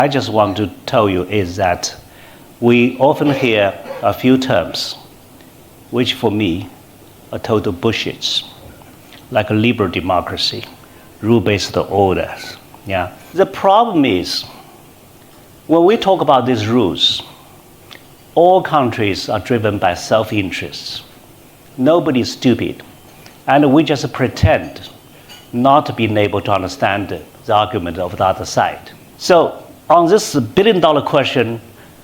I just want to tell you is that we often hear a few terms, which for me are total bullshits, like a liberal democracy, rule-based orders. Yeah. The problem is, when we talk about these rules, all countries are driven by self-interests. Nobody is stupid, and we just pretend not to be able to understand the argument of the other side. So, on this billion-dollar question,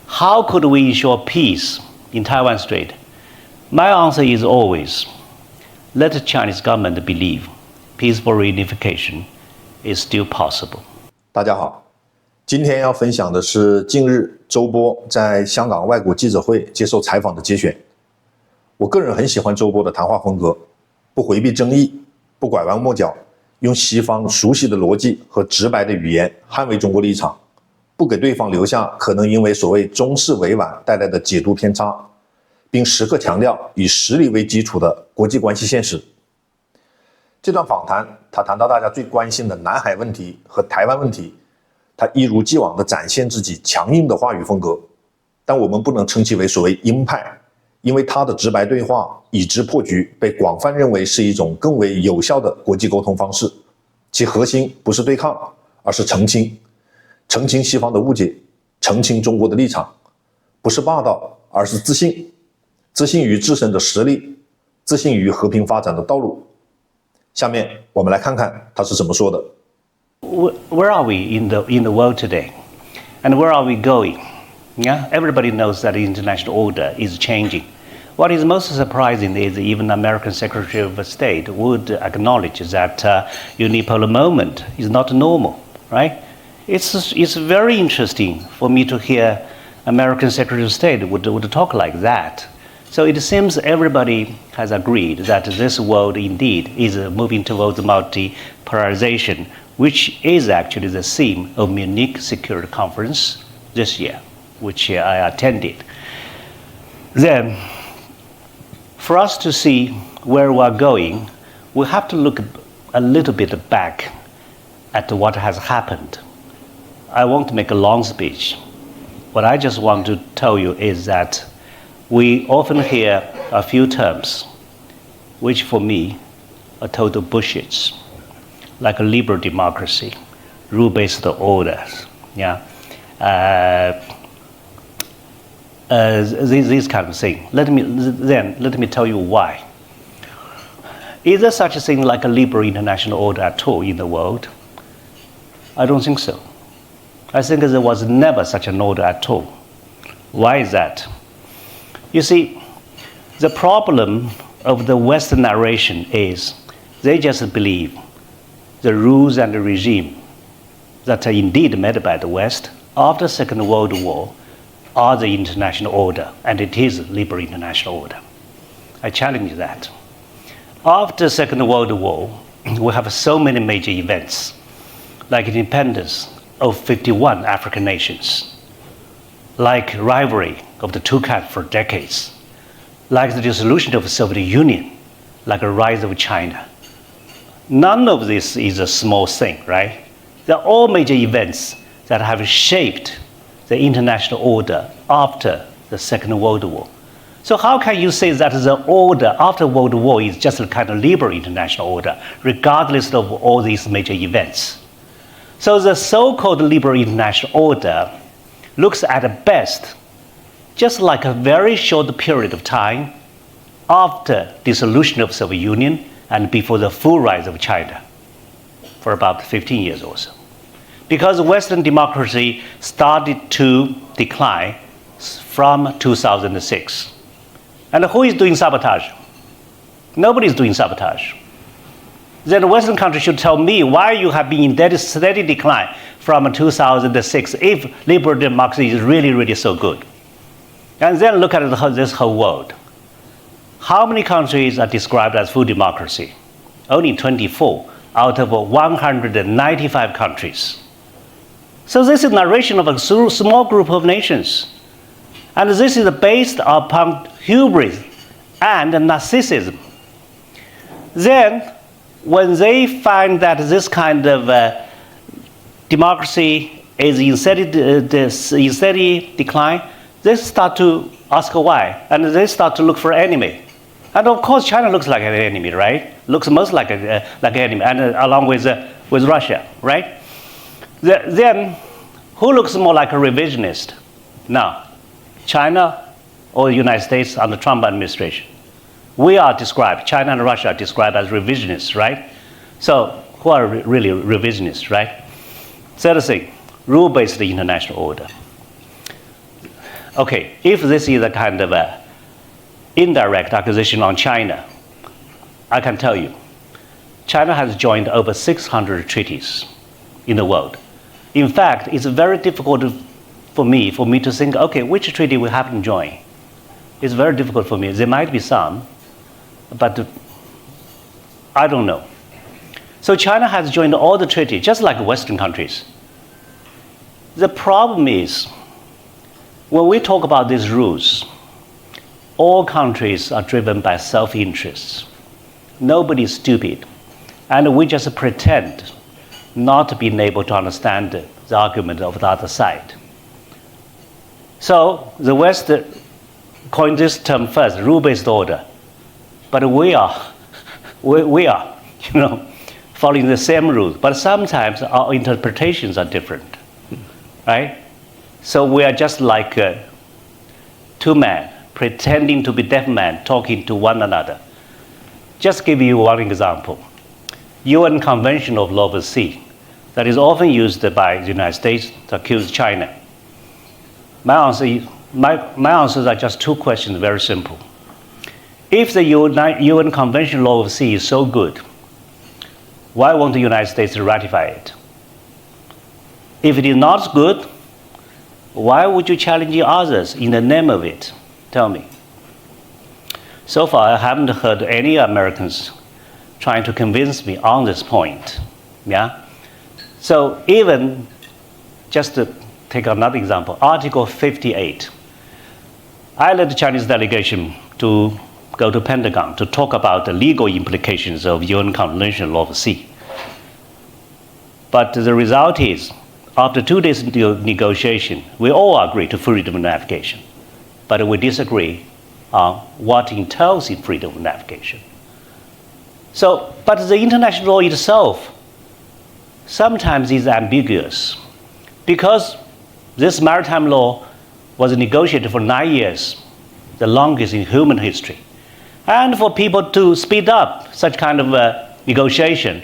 how could we ensure peace in Taiwan Strait? My answer is always, let the Chinese government believe peaceful reunification is still possible. 大家好，今天要分享的是近日周波在香港外国记者会接受采访的节选。我个人很喜欢周波的谈话风格，不回避争议，不拐弯抹角，用西方熟悉的逻辑和直白的语言捍卫中国立场，不给对方留下可能因为所谓中式委婉带来的解读偏差，并时刻强调以实力为基础的国际关系现实。这段访谈，他谈到大家最关心的南海问题和台湾问题，他一如既往地展现自己强硬的话语风格，但我们不能称其为所谓鹰派，因为他的直白对话以直破局被广泛认为是一种更为有效的国际沟通方式，其核心不是对抗，而是澄清，澄清西方的误解，澄清中国的立场，不是霸道，而是自信，自信于自身的实力，自信于和平发展的道路。下面我们来看看他是怎么说的。Where are we in the world today? And where are we going? Yeah, everybody knows that the international order is changing. What is most surprising is even American Secretary of State would acknowledge that unipolar moment is not normal, right? It's very interesting for me to hear American Secretary of State would talk like that. So it seems everybody has agreed that this world indeed is moving towards multipolarization, which is actually the theme of Munich Security Conference this year, which I attended. Then, for us to see where we are going, we have to look a little bit back at what has happened. I won't make a long speech. What I just want to tell you is that we often hear a few terms, which for me are total bullshits, like a liberal democracy, rule-based orders. Yeah. This kind of thing. Let me tell you why. Is there such a thing like a liberal international order at all in the world? I don't think so. I think there was never such an order at all. Why is that? You see, the problem of the Western narration is they just believe the rules and the regime that are indeed made by the West after the Second World War are the international order, and it is liberal international order. I challenge that. After the Second World War, we have so many major events, like the independence of 51 African nations, like rivalry of the two countries for decades, like the dissolution of the Soviet Union, like the rise of China. None of this is a small thing, right? They're all major events that have shaped the international order after the Second World War. So how can you say that the order after World War is just a kind of liberal international order, regardless of all these major events? So the so-called liberal international order looks at best just like a very short period of time after dissolution of the Soviet Union and before the full rise of China, for about 15 years or so. Because Western democracy started to decline from 2006. And who is doing sabotage? Nobody is doing sabotage. Then the Western countries should tell me why you have been in steady decline from 2006 if liberal democracy is really, really so good. And then look at this whole world. How many countries are described as full democracy? Only 24 out of 195 countries. So this is narration of a small group of nations. And this is based upon hubris and narcissism. Then, when they find that this kind of democracy is in steady decline, they start to ask why, and they start to look for enemy. And of course, China looks like an enemy, right? Looks most like an enemy, and along with Russia, right? Then, who looks more like a revisionist now? China or the United States under the Trump administration? We are described, China and Russia are described as revisionists, right? So, who are really revisionists, right? Third thing, rule-based international order. Okay, if this is a kind of a indirect accusation on China, I can tell you, China has joined over 600 treaties in the world. In fact, it's very difficult for me to think, okay, which treaty we haven't joined? It's very difficult for me. There might be some, but I don't know. So China has joined all the treaties, just like Western countries. The problem is, when we talk about these rules, all countries are driven by self-interests. Nobody is stupid. And we just pretend not being able to understand the argument of the other side. So the West coined this term first, rule-based order. But we are, following the same rules. But sometimes our interpretations are different, right? So we are just like two men pretending to be deaf men talking to one another. Just give you one example. UN Convention of Law of the Sea that is often used by the United States to accuse China. My answers are just two questions, very simple. If the UN Convention Law of the Sea is so good, why won't the United States ratify it? If it is not good, why would you challenge others in the name of it? Tell me. So far, I haven't heard any Americans trying to convince me on this point. Yeah? So even, just to take another example, Article 58. I led the Chinese delegation to go to Pentagon to talk about the legal implications of UN Convention Law of the Sea. But the result is, after 2 days negotiation, we all agree to freedom of navigation. But we disagree on what entails in freedom of navigation. So, but the international law itself sometimes is ambiguous because this maritime law was negotiated for 9 years, the longest in human history. And for people to speed up such kind of negotiation,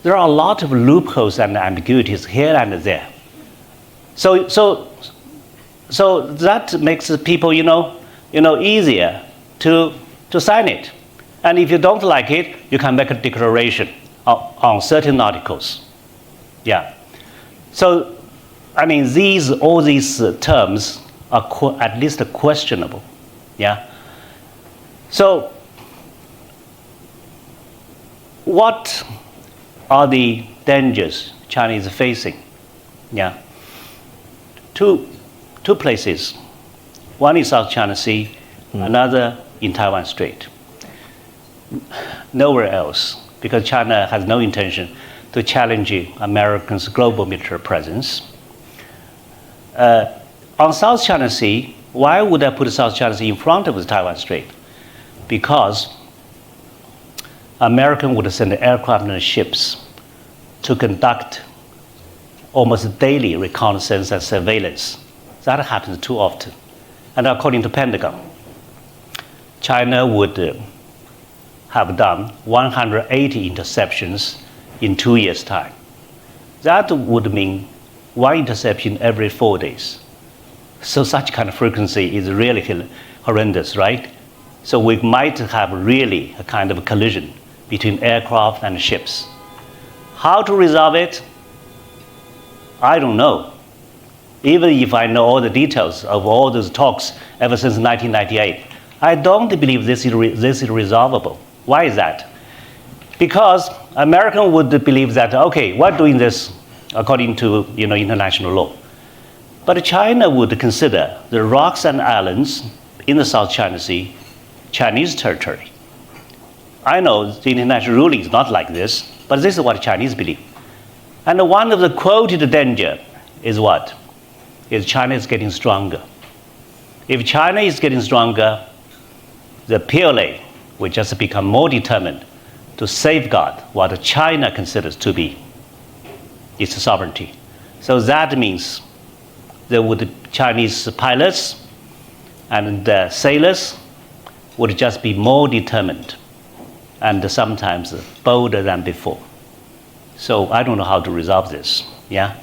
there are a lot of loopholes and ambiguities here and there. So that makes people, easier to sign it. And if you don't like it, you can make a declaration on certain articles. Yeah. So, I mean, all these terms are at least questionable. Yeah. So, what are the dangers China is facing? Yeah. Two places. One is South China Sea, another in Taiwan Strait. Nowhere else, because China has no intention to challenge Americans' global military presence. On South China Sea, why would I put South China Sea in front of the Taiwan Strait? Because American would send aircraft and ships to conduct almost daily reconnaissance and surveillance. That happens too often. And according to Pentagon, China would have done 180 interceptions in 2 years' time. That would mean one interception every 4 days. So such kind of frequency is really horrendous, right? So we might have really a kind of a collision between aircraft and ships. How to resolve it? I don't know. Even if I know all the details of all those talks ever since 1998, I don't believe this is resolvable. Why is that? Because American would believe that, okay, we're doing this according to international law. But China would consider the rocks and islands in the South China Sea Chinese territory. I know the international ruling is not like this, but this is what Chinese believe. And one of the quoted danger is what? Is China is getting stronger. If China is getting stronger, the PLA will just become more determined to safeguard what China considers to be its sovereignty. So that means there would Chinese pilots and sailors would just be more determined and sometimes bolder than before. So I don't know how to resolve this. Yeah,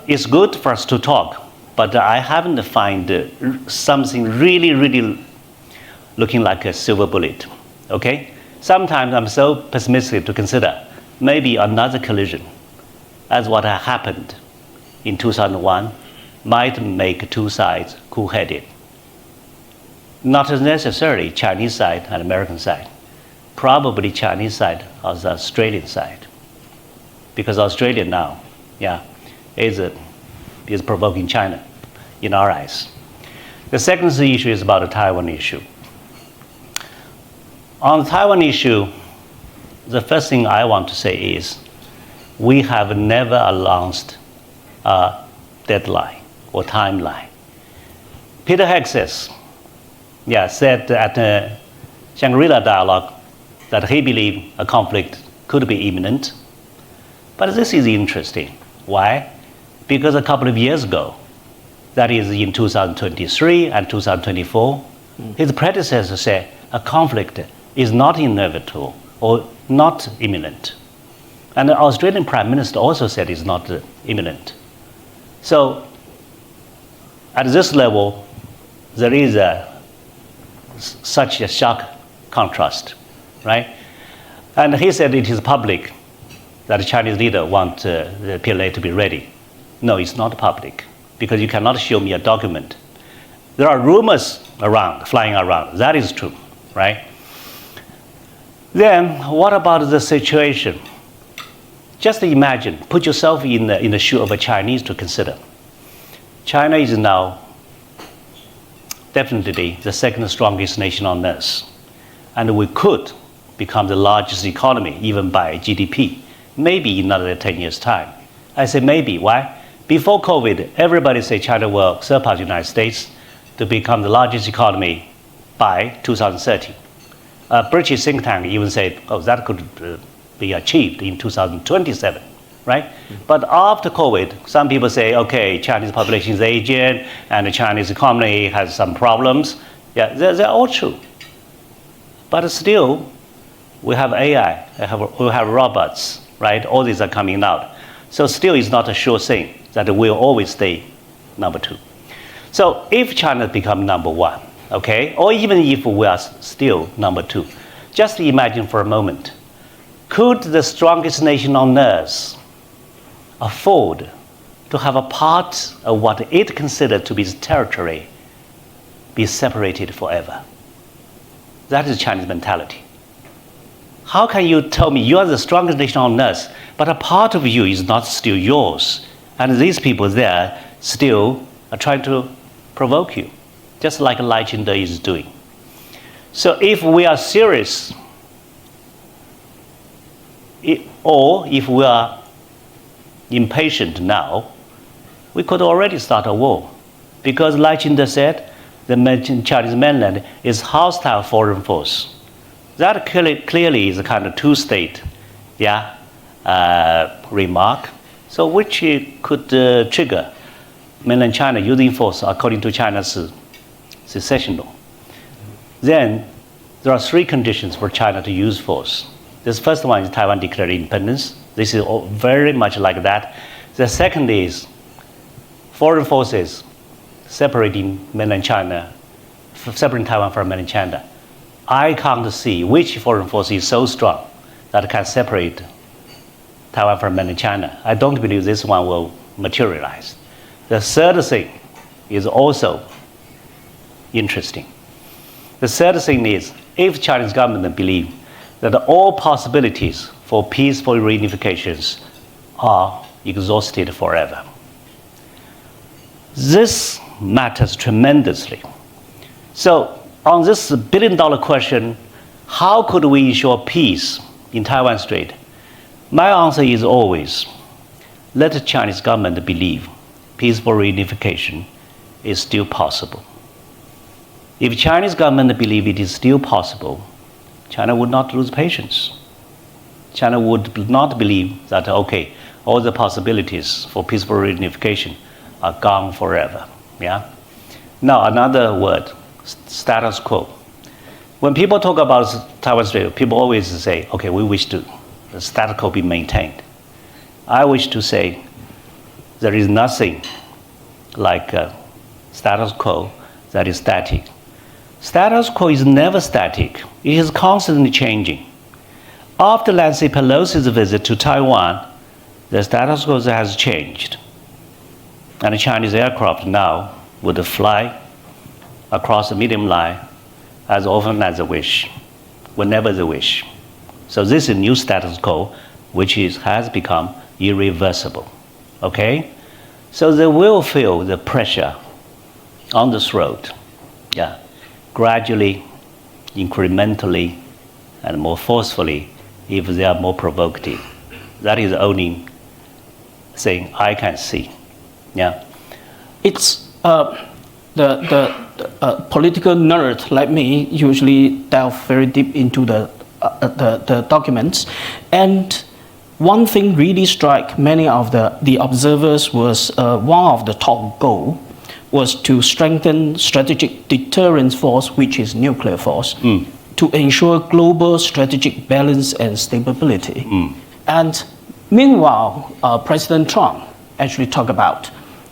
it's good for us to talk, but I haven't found something really looking like a silver bullet. Okay, sometimes I'm so pessimistic to consider maybe another collision, as what happened in 2001, might make two sides cool-headed. Not necessarily Chinese side and American side. Probably Chinese side or the Australian side. Because Australia now, is provoking China in our eyes. The second issue is about the Taiwan issue. On the Taiwan issue, the first thing I want to say is we have never announced a deadline or timeline. Peter Hexes said at the Shangri-La dialogue that he believed a conflict could be imminent. But this is interesting. Why? Because a couple of years ago, that is in 2023 and 2024, his predecessor said a conflict is not inevitable or not imminent. And the Australian Prime Minister also said it's not imminent. So at this level, there is such a stark contrast, right? And he said it is public that the Chinese leader wants the PLA to be ready. No, it's not public, because you cannot show me a document. There are rumors flying around. That is true, right? Then what about the situation? Just imagine, put yourself in the shoe of a Chinese to consider. China is now definitely the second strongest nation on earth. And we could become the largest economy, even by GDP, maybe in another 10 years' time. I say maybe. Why? Before COVID, everybody said China will surpass the United States to become the largest economy by 2030. A British think tank even said, that could be achieved in 2027, right? But after COVID, some people say, okay, Chinese population is aging and the Chinese economy has some problems. Yeah, they're all true. But still, we have AI, we have robots, right? All these are coming out. So still it's not a sure thing that we'll always stay number two. So if China becomes number one, okay, or even if we are still number two, just imagine for a moment, could the strongest nation on earth afford to have a part of what it considered to be its territory be separated forever? That is Chinese mentality. How can you tell me you are the strongest nation on earth, but a part of you is not still yours, and these people there still are trying to provoke you, just like Lai Ching-te is doing. So if we are serious, or if we are impatient now, we could already start a war. Because Lai Ching-te said the Chinese mainland is hostile foreign force. That clearly is a kind of two-state remark, so which could trigger mainland China using force according to China's secession law. Then there are three conditions for China to use force. This first one is Taiwan declared independence. This is very much like that. The second is foreign forces separating mainland China, separating Taiwan from mainland China. I can't see which foreign force is so strong that can separate Taiwan from mainland China. I don't believe this one will materialize. The third thing is also interesting. The third thing is, if Chinese government believe that all possibilities for peaceful reunifications are exhausted forever, this matters tremendously. So on this billion-dollar question, how could we ensure peace in Taiwan Strait? My answer is always, let the Chinese government believe peaceful reunification is still possible. If Chinese government believe it is still possible, China would not lose patience. China would not believe that, okay, all the possibilities for peaceful reunification are gone forever. Yeah? Now, another word, status quo. When people talk about Taiwan Strait, people always say, okay, we wish to the status quo be maintained. I wish to say there is nothing like status quo that is static. Status quo is never static. It is constantly changing. After Nancy Pelosi's visit to Taiwan, the status quo has changed. And the Chinese aircraft now would fly across the medium line as often as they wish, whenever they wish. So this is a new status quo, which has become irreversible. Okay? So they will feel the pressure on the throat, yeah, gradually, incrementally, and more forcefully if they are more provocative. That is the only thing I can see. Yeah. It's the political nerd like me usually delve very deep into the documents, and one thing really struck many of the observers was one of the top goal was to strengthen strategic deterrence force, which is nuclear force, to ensure global strategic balance and stability. And meanwhile, President Trump actually talked about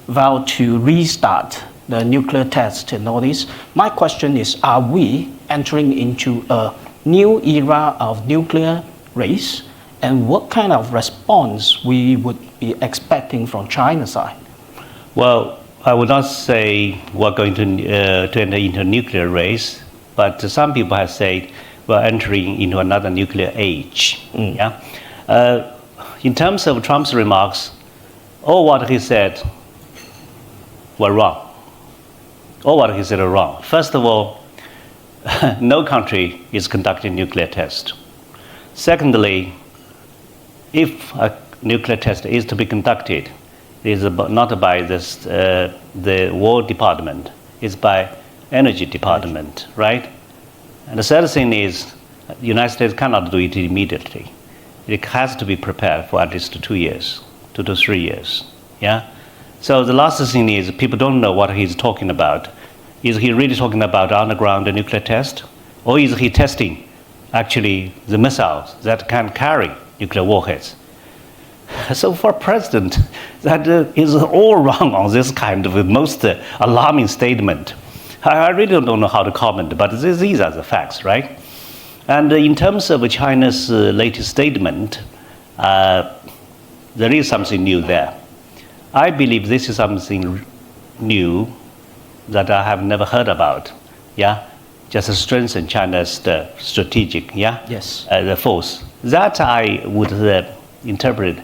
vow to restart the nuclear test and all this. My question is, are we entering into a new era of nuclear race? And what kind of response we would be expecting from China's side? Well, I would not say we're going to enter into a nuclear race, but some people have said we're entering into another nuclear age. Yeah? In terms of Trump's remarks, all what he said were wrong. All what he said are wrong. First of all, no country is conducting nuclear test. Secondly, if a nuclear test is to be conducted, it is not by the War Department, it's by Energy Department, right? And the third thing is, the United States cannot do it immediately. It has to be prepared for at least 2 years, 2 to 3 years, yeah? So the last thing is, people don't know what he's talking about. Is he really talking about underground nuclear test? Or is he testing actually the missiles that can carry nuclear warheads? So for president, that is all wrong on this kind of most alarming statement. I really don't know how to comment, but these are the facts, right? And in terms of China's latest statement, there is something new there. I believe this is something new that I have never heard about, yeah? Just to strengthen China's strategic, yeah? Yes. The force. That I would interpret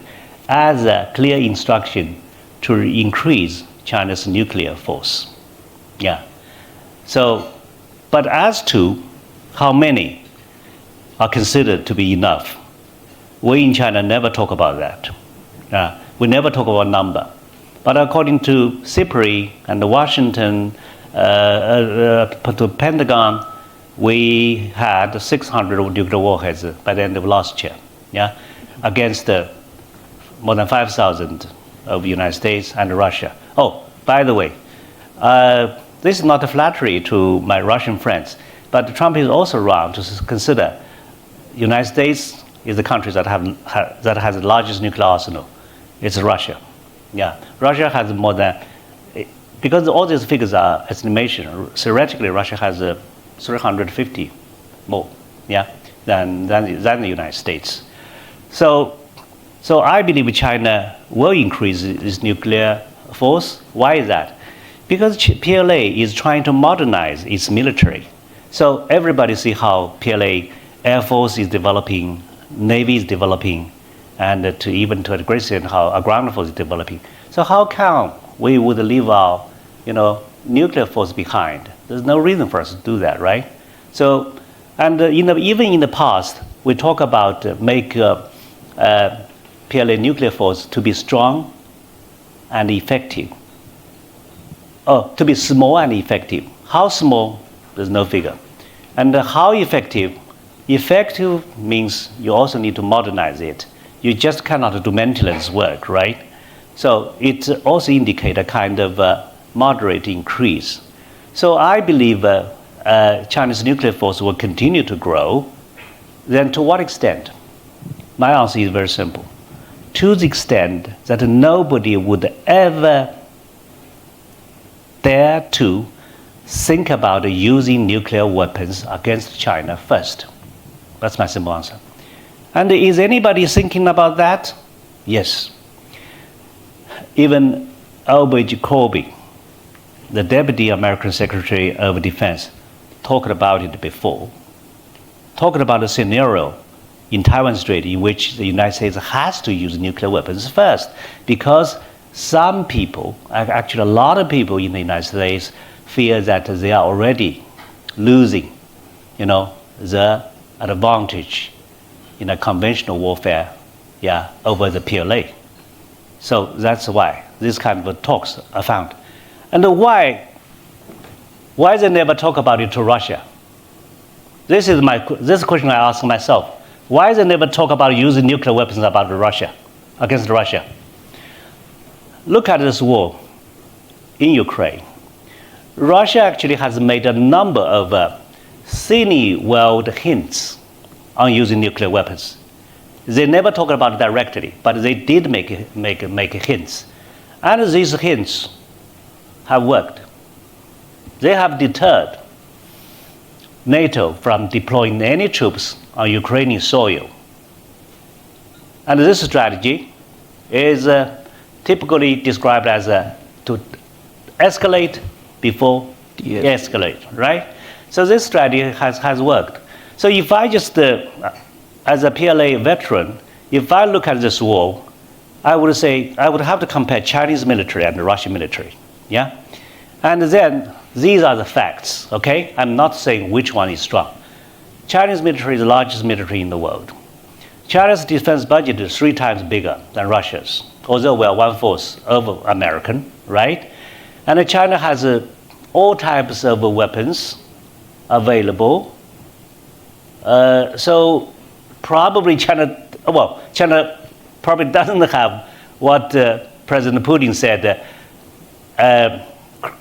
as a clear instruction to increase China's nuclear force, yeah? So, but as to how many are considered to be enough, we in China never talk about that. We never talk about number. But according to CIPRI and the Washington, to Pentagon, we had 600 nuclear warheads by the end of last year, yeah, against more than 5,000 of the United States and Russia. Oh, by the way, this is not a flattery to my Russian friends, but Trump is also wrong to consider United States is the country that has the largest nuclear arsenal. It's Russia. Yeah, Russia has more than, because all these figures are estimation. Theoretically, Russia has 350 more, yeah, than the United States. So I believe China will increase its nuclear force. Why is that? Because PLA is trying to modernize its military. So everybody see how PLA Air Force is developing, Navy is developing, and even to a great extent how our ground force is developing. So how come we would leave our, nuclear force behind? There's no reason for us to do that, right? So, and even in the past, we talk about make PLA nuclear force to be strong and effective. Oh, to be small and effective. How small? There's no figure. And how effective? Effective means you also need to modernize it. You just cannot do maintenance work, right? So it also indicates a kind of moderate increase. So I believe China's nuclear force will continue to grow. Then to what extent? My answer is very simple. To the extent that nobody would ever dare to think about using nuclear weapons against China first. That's my simple answer. And is anybody thinking about that? Yes. Even Albert Corby, the Deputy American Secretary of Defense, talked about it before, talking about a scenario in Taiwan Strait in which the United States has to use nuclear weapons first, because some people, actually a lot of people in the United States, fear that they are already losing, the advantage in a conventional warfare, over the PLA. So that's why these kind of talks are found. And why they never talk about it to Russia? This is a question I ask myself. Why they never talk about using nuclear weapons against Russia? Look at this war in Ukraine. Russia actually has made a number of thin-veiled hints on using nuclear weapons. They never talk about it directly, but they did make hints. And these hints have worked. They have deterred NATO from deploying any troops on Ukrainian soil. And this strategy is typically described as to escalate before de-escalate, right? So this strategy has worked. So if I just, as a PLA veteran, if I look at this war, I would say I would have to compare Chinese military and the Russian military, yeah? And then these are the facts, okay? I'm not saying which one is strong. Chinese military is the largest military in the world. China's defense budget is 3 times bigger than Russia's, although we are 1/4 of American, right? And China has all types of weapons available. So probably China probably doesn't have what President Putin said,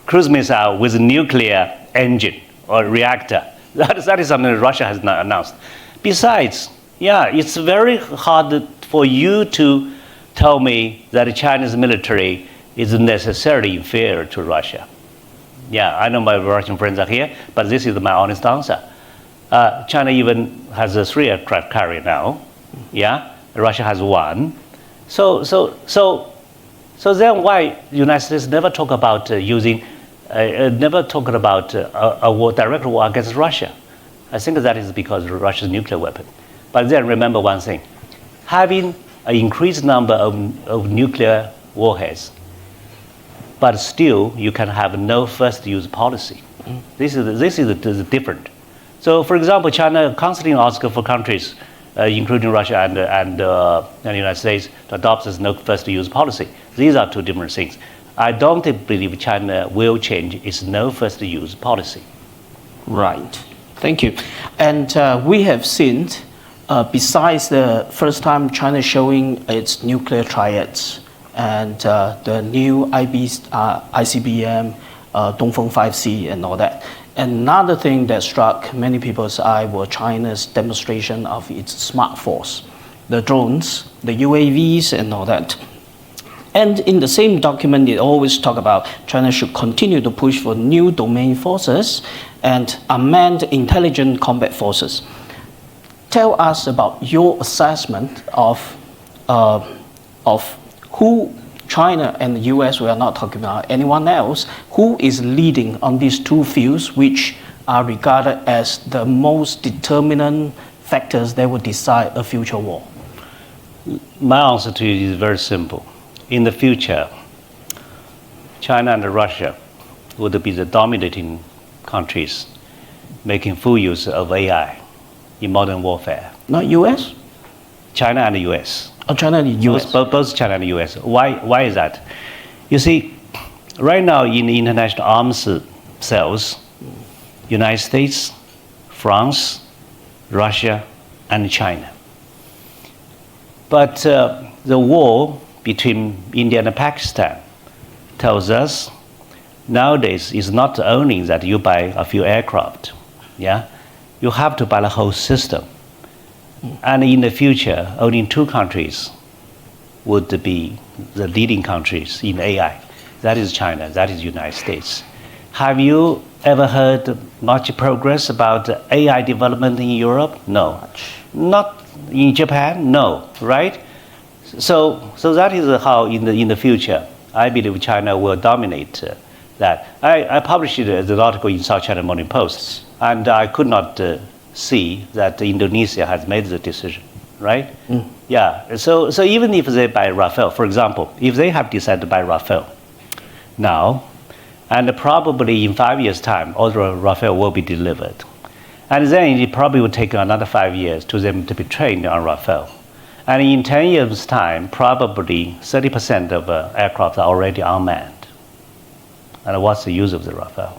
cruise missile with a nuclear engine or reactor. That is something that Russia has not announced. Besides, it's very hard for you to tell me that the Chinese military is necessarily inferior to Russia. I know my Russian friends are here, but this is my honest answer. China even has a 3 aircraft carrier now. Russia has 1. So then why the United States never talk about never talking about a war, direct war against Russia? I think that is because of Russia's nuclear weapon. But then remember one thing: having an increased number of nuclear warheads, but still you can have no first use policy. This is different. So, for example, China constantly asks for countries, including Russia and the United States, to adopt this no first use policy. These are 2 different things. I don't believe China will change its no first use policy. Right. Thank you. And we have seen, besides the first time China showing its nuclear triads and the new ICBM, Dongfeng 5C and all that, another thing that struck many people's eye was China's demonstration of its smart force, the drones, the UAVs and all that. And in the same document, it always talk about China should continue to push for new domain forces and unmanned intelligent combat forces. Tell us about your assessment of who China and the US, we are not talking about anyone else, who is leading on these 2 fields which are regarded as the most determinant factors that will decide a future war? My answer to you is very simple. In the future, China and Russia would be the dominating countries making full use of AI in modern warfare. Not US? China and the U.S. Oh, China and the US. Both China and the U.S. Why is that? You see, right now in the international arms sales, United States, France, Russia, and China. But the war between India and Pakistan tells us nowadays is not only that you buy a few aircraft, yeah, you have to buy the whole system. And in the future, only two countries would be the leading countries in AI. That is China, that is United States. Have you ever heard much progress about AI development in Europe? No. Not in Japan? No, right? So that is how in the future, I believe China will dominate that. I published an article in South China Morning Post, and I could not see that Indonesia has made the decision, right? Yeah, so even if they buy Rafale, for example, if they have decided to buy Rafale now, and probably in 5 years' time, all the Rafale will be delivered. And then it probably will take another 5 years to them to be trained on Rafale. And in 10 years' time, probably 30% of aircraft are already unmanned. And what's the use of the Rafale?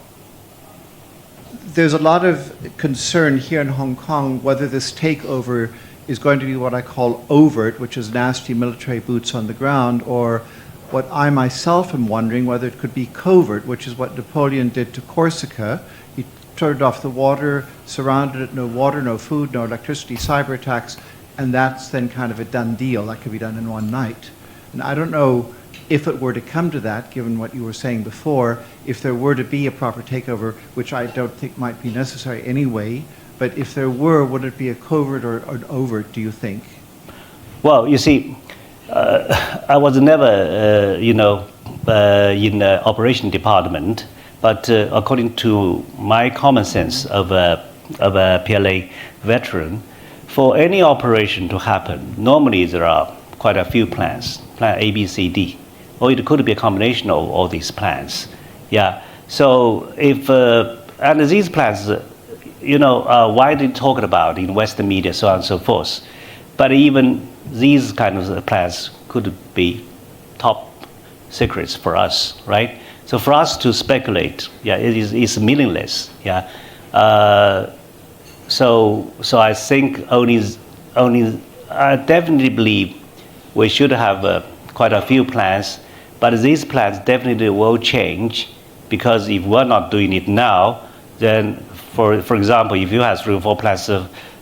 There's a lot of concern here in Hong Kong whether this takeover is going to be what I call overt, which is nasty military boots on the ground, or what I myself am wondering whether it could be covert, which is what Napoleon did to Corsica. He turned off the water, surrounded it, no water, no food, no electricity, cyber attacks, and that's then kind of a done deal. That could be done in one night. And I don't know if it were to come to that, given what you were saying before, if there were to be a proper takeover, which I don't think might be necessary anyway, but if there were, would it be a covert or an overt, do you think? Well, you see, I was never, in the operation department, but according to my common sense of a PLA veteran, for any operation to happen, normally there are quite a few plans, plan A, B, C, D, or it could be a combination of all these plans. Yeah. So if and these plans, widely talked about in Western media, so on and so forth, but even these kind of plans could be top secrets for us, right? So for us to speculate, yeah, it's meaningless. Yeah. So I think I definitely believe we should have quite a few plans, but these plans definitely will change, because if we're not doing it now, then for example, if you have 3 or 4 plans,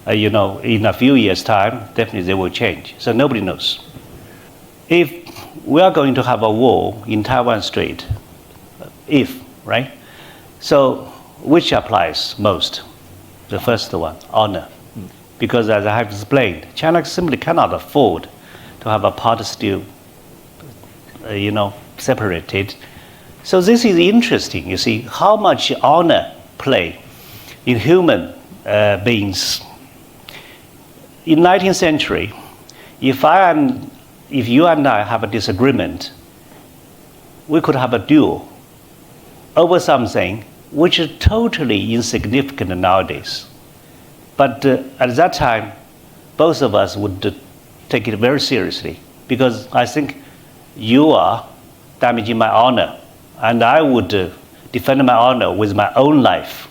in a few years' time, definitely they will change. So nobody knows. If we are going to have a war in Taiwan Strait, right? So which applies most? The first one, honor. Because as I have explained, China simply cannot afford to have a part still, separated. So this is interesting, you see, how much honor play in human beings. In 19th century, if you and I have a disagreement, we could have a duel over something which is totally insignificant nowadays. But at that time, both of us would take it very seriously, because I think you are damaging my honor, and I would defend my honor with my own life.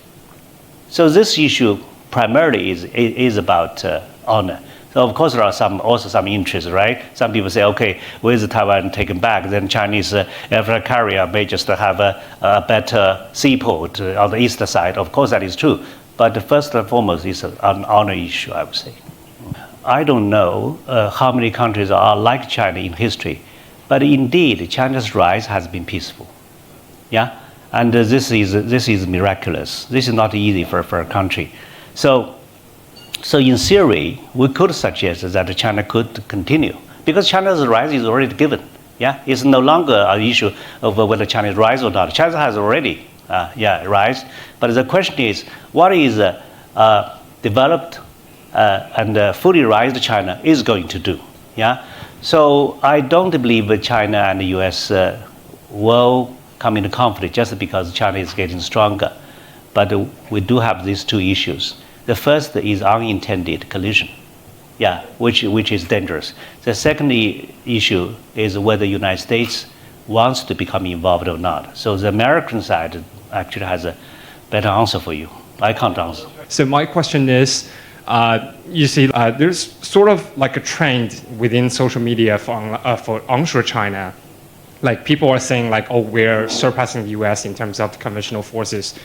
So this issue primarily is about honor. So of course there are also some interests, right? Some people say, okay, with Taiwan taken back, then Chinese aircraft carrier may just have a better seaport on the east side. Of course that is true, but first and foremost is an honor issue, I would say. I don't know how many countries are like China in history, but indeed China's rise has been peaceful. Yeah, and this is miraculous. This is not easy for a country. So in theory, we could suggest that China could continue, because China's rise is already given. Yeah, it's no longer an issue of whether China rise or not. China has already rise, but the question is, what is developed and fully raised China is going to do? Yeah, so I don't believe that China and the U.S. Will come into conflict just because China is getting stronger, but we do have these two issues. The first is unintended collision. yeah, which is dangerous. The second issue is whether the United States wants to become involved or not. So the American side actually has a better answer for you. I can't answer. So my question is, you see, there's sort of like a trend within social media for onshore China. Like people are saying like, oh, we're surpassing the US in terms of conventional forces,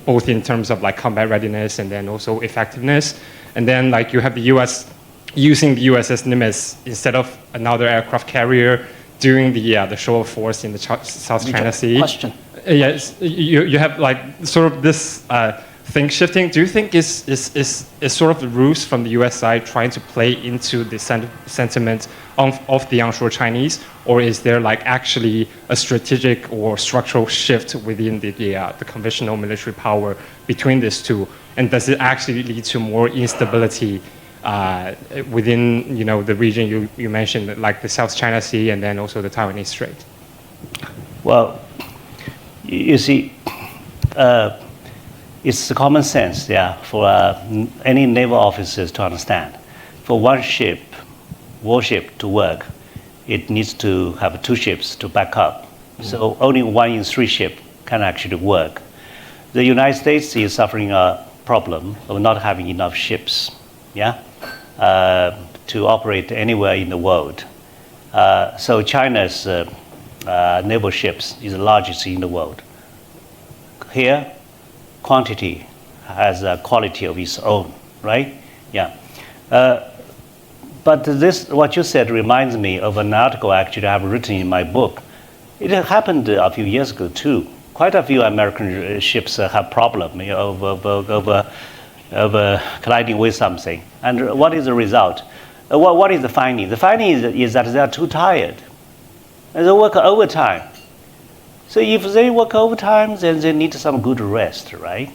both in terms of like combat readiness and then also effectiveness. And then like you have the US using the USS Nimitz instead of another aircraft carrier doing the show of force in the South China Sea. Question. Yes, you have like sort of this thing shifting. Do you think is sort of the ruse from the US side trying to play into the sentiment of the onshore Chinese, or is there like actually a strategic or structural shift within the conventional military power between these two? And does it actually lead to more instability within the region you mentioned, like the South China Sea and then also the Taiwanese Strait? Well, you see, it's common sense, yeah, for any naval officers to understand. For one warship to work, it needs to have 2 ships to back up. So only 1 in 3 ships can actually work. The United States is suffering a problem of not having enough ships, yeah, to operate anywhere in the world. So China's naval ships is the largest in the world. Here, quantity has a quality of its own, right? Yeah. But this, what you said, reminds me of an article actually I've written in my book. It happened a few years ago too. Quite a few American ships have problem of colliding with something. And what is the result? What is the finding? The finding is that they are too tired. And they work overtime. So if they work overtime, then they need some good rest, right?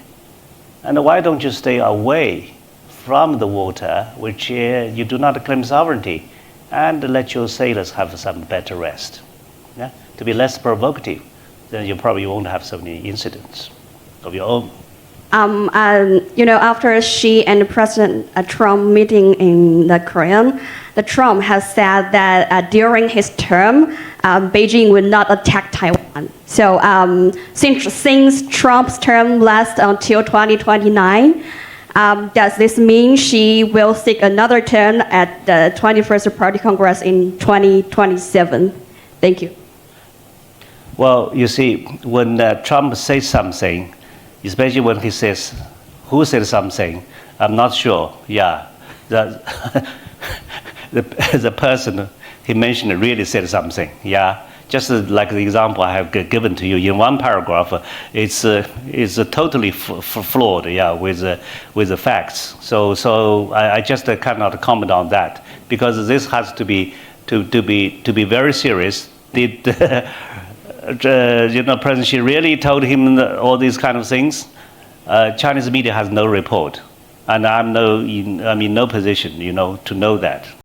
And why don't you stay away from the water, which you do not claim sovereignty, and let your sailors have some better rest, yeah? To be less provocative, then you probably won't have so many incidents of your own. After Xi and President Trump meeting in the Korean, the Trump has said that during his term, Beijing will not attack Taiwan. So since Trump's term lasts until 2029, does this mean Xi will seek another term at the 21st Party Congress in 2027? Thank you. Well, you see, when Trump says something, especially when he says, who said something, I'm not sure, yeah. The person he mentioned really said something, yeah. Just like the example I have given to you in one paragraph, it's totally flawed, yeah, with the facts. So I just cannot comment on that because this has to be very serious. Did President Xi really told him all these kind of things? Chinese media has no report, and I'm in no position, to know that.